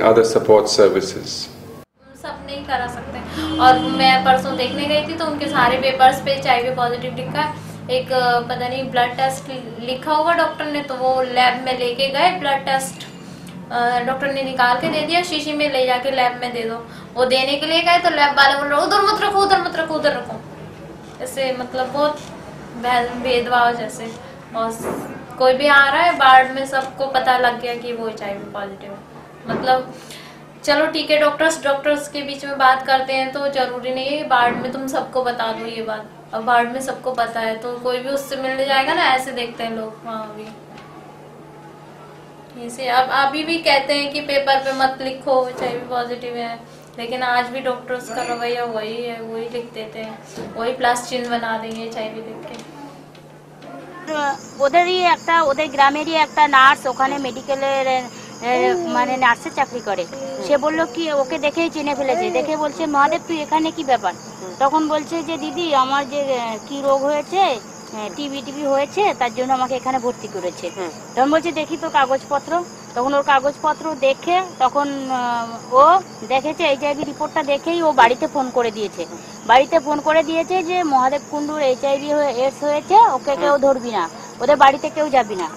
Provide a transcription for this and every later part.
other support services. सब नहीं करा सकते। और मैं परसों देखने गई थी तो उनके सारे पेपर्स पे HIV पॉजिटिव लिखा है। एक पता नहीं ब्लड टेस्ट लिखा होगा डॉक्टर ने, तो वो लैब में लेके गए ब्लड टेस्ट, डॉक्टर ने निकाल के दे दिया, शीशी में ले जाके लैब में दे दो। वो देने के लिए गए तो लैब वाले बोल रहे उधर मत रखो, उधर मत रखो, उधर रखो। ऐसे मतलब बहुत भेदभाव जैसे। और कोई भी आ रहा है वार्ड में, सबको पता लग गया कि वो HIV पॉजिटिव है। मतलब चलो ठीक है, डॉक्टर्स के बीच में बात करते हैं तो जरूरी नहीं है वार्ड में तुम सबको बता दो ये बात। अब वार्ड में सबको पता है तो कोई भी उससे मिलने जाएगा ना, ऐसे देखते हैं लोग वहाँ भी। इसे अब अभी भी कहते हैं कि पेपर पे मत लिखो HIV पॉजिटिव है, लेकिन आज भी डॉक्टर्स का रवैया वही है, वही लिख देते हैं, वही प्लस चिन्ह बना देंगे HIV लिख के। ওদেরই একটা, ওদের গ্রামেরই একটা নার্স ওখানে মেডিকেলের মানে নার্সের চাকরি করে। সে বলল কি ওকে দেখেই চিনে ফেলেছে, দেখে বলছে মহাদেব তুই এখানে কি ব্যাপার? তখন বলছে যে দিদি আমার যে কি রোগ হয়েছে, টিবি হয়েছে, তার জন্য আমাকে এখানে ভর্তি করেছে। তখন বলছে দেখি তোর কাগজপত্র। তখন ওর কাগজপত্র দেখে তখন ও দেখেছে HIV রিপোর্টটা দেখেই ও বাড়িতে ফোন করে দিয়েছে। বাড়িতে ফোন করে দিয়েছে যে মহাদেব কুণ্ডুর HIV AIDS হয়েছে, ওকে কেউ ধরবি না, ওদের বাড়িতে কেউ যাবি না।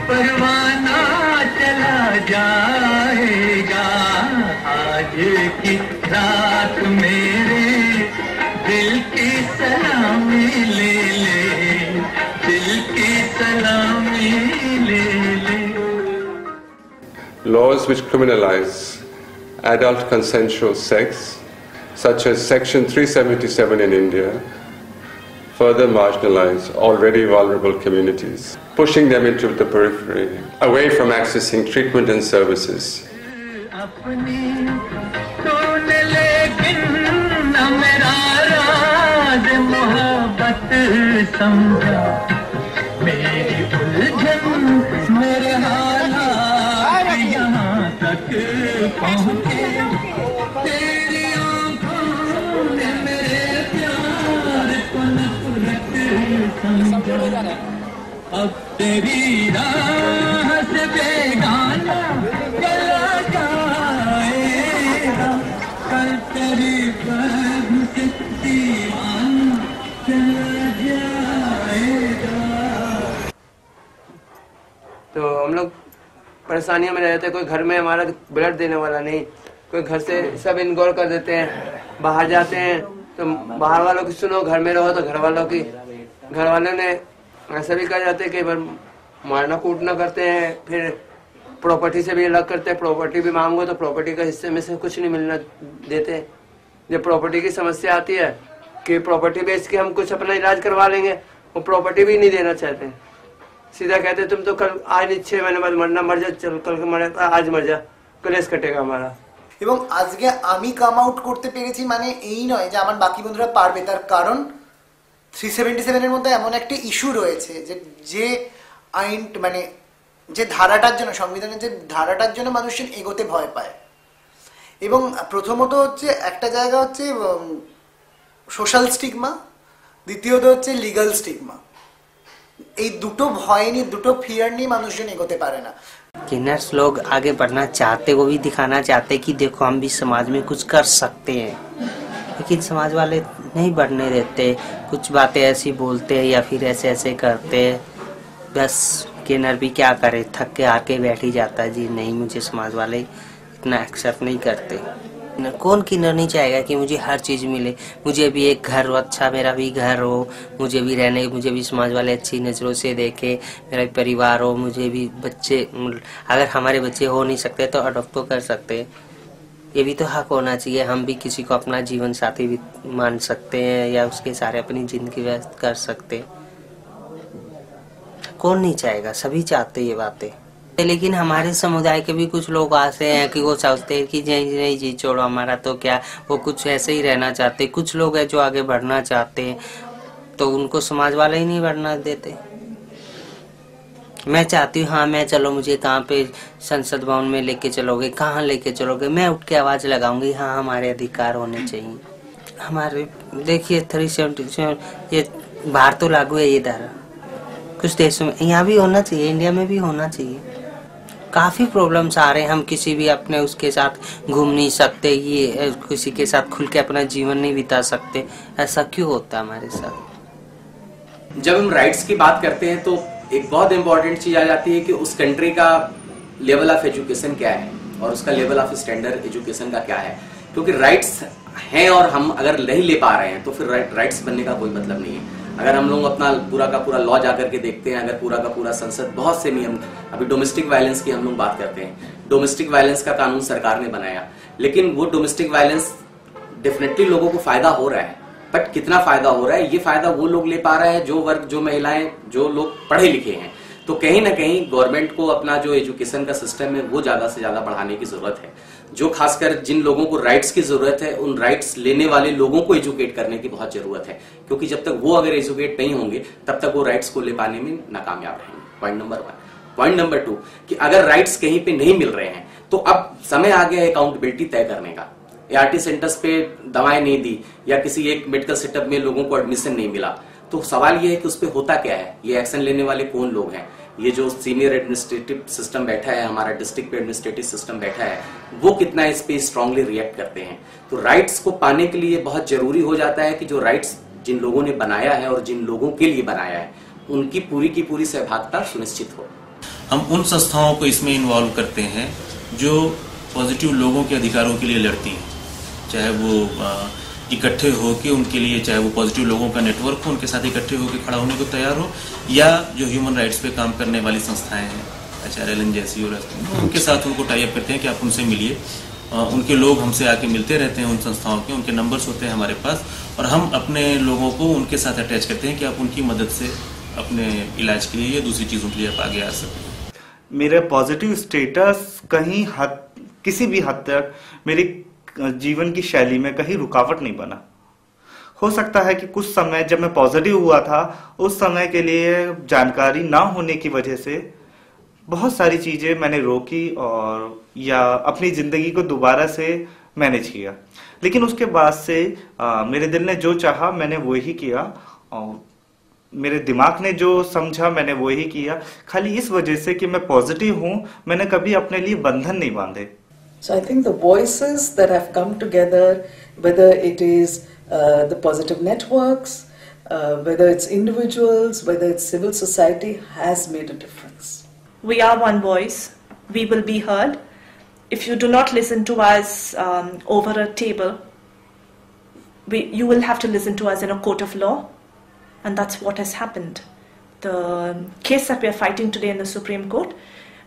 परवाना चला जाएगा आज की रात मेरे दिल की सलामी ले ले, दिल की सलामी ले ले। Laws which criminalize adult consensual sex, such as Section 377 in India, further marginalize already vulnerable communities, pushing them into the periphery, away from accessing treatment and services. अब तेरी राह से बेगाना चला जाएगा, कल तेरी बात से दीवाना चला जाएगा। तो हम लोग परेशानियों में रहते हैं। कोई घर में हमारा ब्लड देने वाला नहीं, कोई घर से सब इनगोर कर देते हैं। बाहर जाते हैं तो बाहर वालों की सुनो, घर में रहो तो घर वालों की। घर वालों ने ऐसा भी कहा जाते हैं कि मारना कूटना करते हैं, फिर प्रॉपर्टी से भी अलग करते हैं। प्रॉपर्टी भी मांगो तो प्रॉपर्टी का हिस्से में से कुछ नहीं मिलना देते। जब प्रॉपर्टी की समस्या आती है कि प्रॉपर्टी बेच के हम कुछ अपना इलाज करवा लेंगे, वो प्रॉपर्टी भी नहीं देना चाहते। सीधा कहते तुम तो कल आज नहीं 6 महीने बाद मरना, मर जा, चल कल मर जा, आज मर जा, कलेश कटेगा हमारा। এবং আজকে আমি কাম আউট করতে পেরেছি মানে এই নয় যে আমার বাকি বন্ধুরা পারবে, তার কারণ 377 এর মধ্যে এমন একটা ইস্যু রয়েছে যে আইন মানে যে ধারাটার জন্য, সংবিধানের যে ধারাটার জন্য মানুষজন এগোতে ভয় পায়। এবং প্রথমত হচ্ছে একটা জায়গা হচ্ছে সোশ্যাল স্টিগমা, দ্বিতীয়ত হচ্ছে লিগাল স্টিগমা। এই দুটো ভয় নিয়ে, দুটো ফিয়ার নিয়ে মানুষজন এগোতে পারে না। कि नर्स लोग आगे बढ़ना चाहते, वो भी दिखाना चाहते कि देखो हम भी समाज में कुछ कर सकते हैं, लेकिन समाज वाले नहीं बढ़ने देते। कुछ बातें ऐसी बोलते हैं या फिर ऐसे ऐसे करते हैं, बस किन्नर भी क्या करे, थक के आके बैठ ही जाता है। जी नहीं, मुझे समाज वाले इतना एक्सेप्ट नहीं करते। कौन किन्नर नहीं चाहेगा कि मुझे हर चीज़ मिले, मुझे भी एक घर हो, अच्छा मेरा भी घर हो, मुझे भी रहने, मुझे भी समाज वाले अच्छी नज़रों से देखे, मेरा भी परिवार हो, मुझे भी बच्चे, अगर हमारे बच्चे हो नहीं सकते तो अडॉप्ट तो कर सकते हैं। ये भी तो हक होना चाहिए। हम भी किसी को अपना जीवन साथी भी मान सकते हैं या उसके सारे अपनी ज़िंदगी व्यस्त कर सकते हैं। कौन नहीं चाहेगा, सभी चाहते ये बातें। लेकिन हमारे समुदाय के भी कुछ लोग ऐसे हैं कि वो सोचते हैं कि नहीं जी छोड़ो हमारा तो क्या, वो कुछ ऐसे ही रहना चाहते। कुछ लोग हैं जो आगे बढ़ना चाहते हैं तो उनको समाज वाले ही नहीं बढ़ना देते। मैं चाहती हूँ हाँ मैं चलो, मुझे कहाँ पे संसद भवन में लेके चलोगे, कहाँ लेके चलोगे, मैं उठ के आवाज़ लगाऊंगी हाँ हमारे अधिकार होने चाहिए। हमारे देखिए 377 ये बाहर तो लागू है ये धारा, कुछ देशों में, यहाँ भी होना चाहिए, इंडिया में भी होना चाहिए। काफ़ी प्रॉब्लम्स आ रहे हैं। हम किसी भी अपने उसके साथ घूम नहीं सकते, ये किसी के साथ खुल के अपना जीवन नहीं बिता सकते। ऐसा क्यों होता है हमारे साथ? जब हम राइट्स की बात करते हैं तो एक बहुत इंपॉर्टेंट चीज आ जाती है कि उस कंट्री का लेवल ऑफ एजुकेशन क्या है और उसका लेवल ऑफ स्टैंडर्ड एजुकेशन का क्या है। क्योंकि राइट्स हैं और हम अगर नहीं ले पा रहे हैं तो फिर राइट्स बनने का कोई मतलब नहीं है। अगर हम लोग अपना पूरा का पूरा लॉ जाकर के देखते हैं, अगर पूरा का पूरा संसद, बहुत से नियम, अभी डोमेस्टिक वायलेंस की हम लोग बात करते हैं, डोमेस्टिक वायलेंस का कानून सरकार ने बनाया, लेकिन वो डोमेस्टिक वायलेंस डेफिनेटली लोगों को फायदा हो रहा है, बट कितना फायदा हो रहा है, ये फायदा वो लोग ले पा रहे हैं जो वर्ग, जो महिलाएं, जो लोग पढ़े लिखे हैं। तो कहीं ना कहीं गवर्नमेंट को अपना जो एजुकेशन का सिस्टम है वो ज्यादा से ज्यादा बढ़ाने की जरूरत है। जो खासकर जिन लोगों को राइट्स की जरूरत है, उन राइट्स लेने वाले लोगों को एजुकेट करने की बहुत जरूरत है, क्योंकि जब तक वो अगर एजुकेट नहीं होंगे तब तक वो राइट्स को ले पाने में नाकामयाब रहेंगे। Point number 1। पॉइंट नंबर 2 कि अगर राइट्स कहीं पे नहीं मिल रहे हैं तो अब समय आ गया अकाउंटेबिलिटी तय करने का। ART सेंटर्स पे दवाएं नहीं दी या किसी एक मेडिकल सेटअप में लोगों को एडमिशन नहीं मिला, तो सवाल ये है कि उस पर होता क्या है, ये एक्शन लेने वाले कौन लोग हैं। ये जो सीनियर एडमिनिस्ट्रेटिव सिस्टम बैठा है, हमारा डिस्ट्रिक्ट पे एडमिनिस्ट्रेटिव सिस्टम बैठा है, वो कितना इस पे स्ट्रांगली रिएक्ट करते हैं। तो राइट्स को पाने के लिए बहुत जरूरी हो जाता है कि जो राइट्स जिन लोगों ने बनाया है और जिन लोगों के लिए बनाया है उनकी पूरी की पूरी सहभागिता सुनिश्चित हो। हम उन संस्थाओं को इसमें इन्वॉल्व करते हैं जो पॉजिटिव लोगों के अधिकारों के लिए लड़ती हैं, चाहे वो इकट्ठे होकर उनके लिए, चाहे वो पॉजिटिव लोगों का नेटवर्क हो, उनके साथ इकट्ठे होकर खड़ा होने को तैयार हो, या जो ह्यूमन राइट्स पे काम करने वाली संस्थाएं हैं HRLN जैसी, और उनके साथ उनको टाई अप करते हैं कि आप उनसे मिलिए। उनके लोग हमसे आके मिलते रहते हैं, उन संस्थाओं के, उनके नंबर्स होते हैं हमारे पास, और हम अपने लोगों को उनके साथ अटैच करते हैं कि आप उनकी मदद से अपने इलाज के लिए या दूसरी चीज़ों के लिए आप आगे आ सकें। मेरा पॉजिटिव स्टेटस कहीं किसी भी हद तक मेरी जीवन की शैली में कहीं रुकावट नहीं बना। हो सकता है कि कुछ समय जब मैं पॉजिटिव हुआ था उस समय के लिए जानकारी ना होने की वजह से बहुत सारी चीजें मैंने रोकी और या अपनी जिंदगी को दोबारा से मैनेज किया, लेकिन उसके बाद से मेरे दिल ने जो चाहा मैंने वो ही किया और मेरे दिमाग ने जो समझा मैंने वो ही किया। खाली इस वजह से कि मैं पॉजिटिव हूं, मैंने कभी अपने लिए बंधन नहीं बांधे। So I think the voices that have come together, whether it is the positive networks, whether it's individuals, whether it's civil society, has made a difference. We are one voice. We will be heard. If you do not listen to us over a table, you will have to listen to us in a court of law, and that's what has happened. The case that we are fighting today in the Supreme Court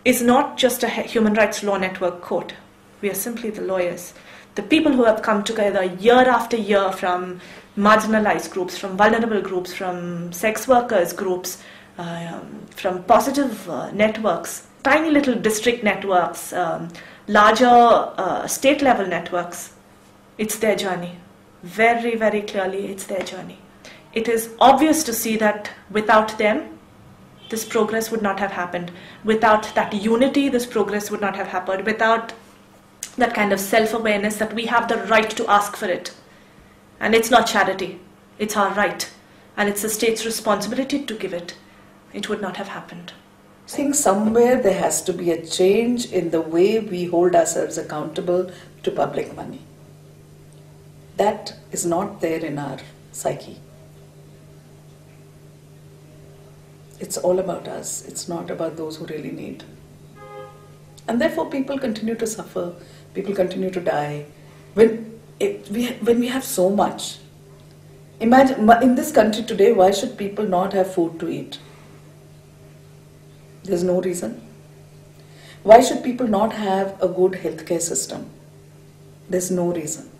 is not just a human rights law network court. We are simply the lawyers, the people who have come together year after year from marginalized groups, from vulnerable groups, from sex workers groups, from positive networks, tiny little district networks, larger state level networks. It's their journey. Very, very clearly, it's their journey. It is obvious to see that without them, this progress would not have happened. Without that unity, this progress would not have happened. Without that kind of self-awareness that we have the right to ask for it. And it's not charity, it's our right. And it's the state's responsibility to give it. It would not have happened. I think somewhere there has to be a change in the way we hold ourselves accountable to public money. That is not there in our psyche. It's all about us. It's not about those who really need. And therefore people continue to suffer. People continue to die. When we have so much, imagine in this country today, why should people not have food to eat? There's no reason. Why should people not have a good healthcare system? There's no reason.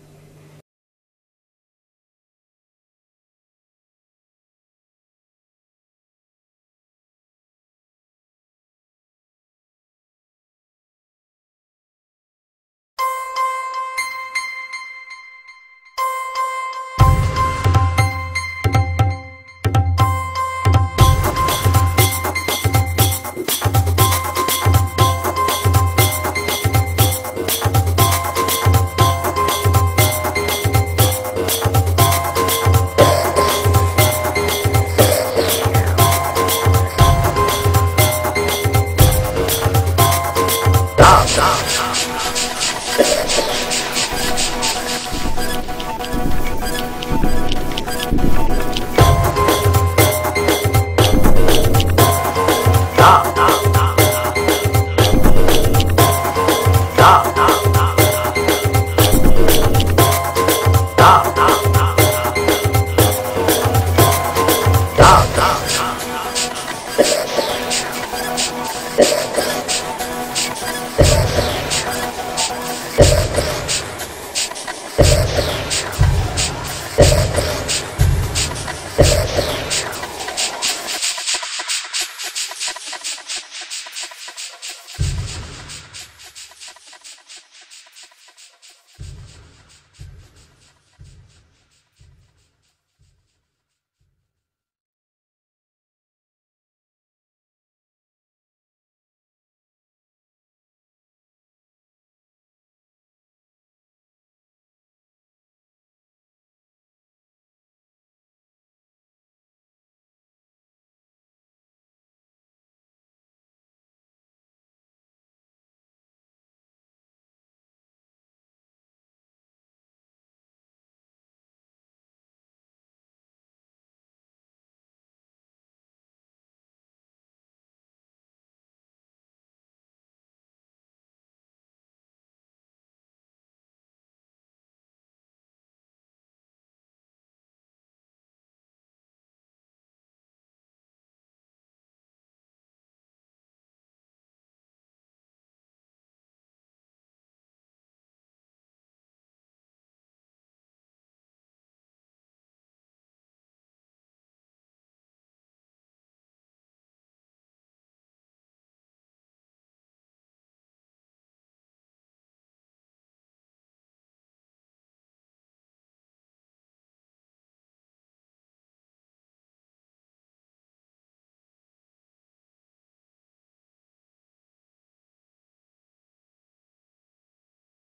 साफ